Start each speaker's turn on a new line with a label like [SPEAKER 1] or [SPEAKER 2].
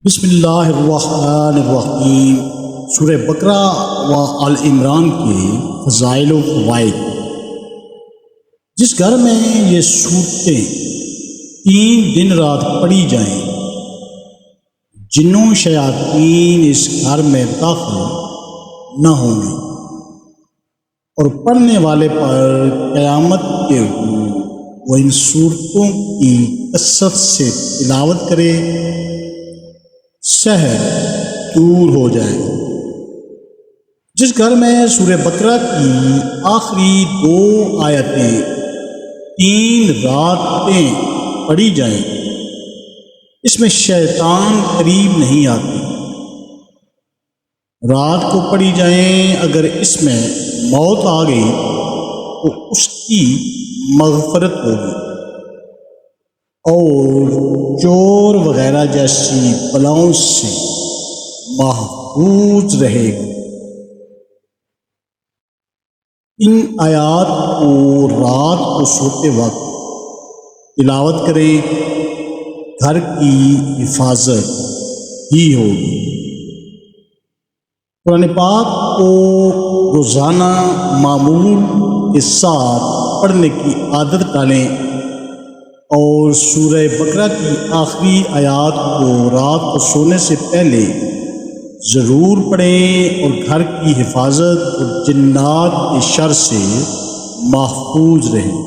[SPEAKER 1] بسم اللہ الرحمن الرحیم۔ سورہ بقرہ و آل عمران کے فضائل و فوائد۔ جس گھر میں یہ صورتیں 3 دن رات پڑھی جائیں، جنوں شیاطین اس گھر میں داخل نہ ہوں گے، اور پڑھنے والے پر قیامت کے روز وہ ان صورتوں کی کثرت سے تلاوت کرے، شہر دور ہو جائے گا۔ جس گھر میں سورہ بقرہ کی آخری 2 آیتیں 3 راتیں پڑھی جائیں، اس میں شیطان قریب نہیں آتے۔ رات کو پڑھی جائیں، اگر اس میں موت آ گئی تو اس کی مغفرت ہوگی، اور چور وغیرہ جیسی بلاؤں سے محفوظ رہے گا۔ ان آیات کو رات کو سوتے وقت تلاوت کریں، گھر کی حفاظت ہی ہوگی۔ قرآن پاک کو روزانہ معمول کے ساتھ پڑھنے کی عادت ڈالیں، اور سورہ بقرہ کی آخری آیات کو رات کو سونے سے پہلے ضرور پڑھیں، اور گھر کی حفاظت اور جنات کے شر سے محفوظ رہیں۔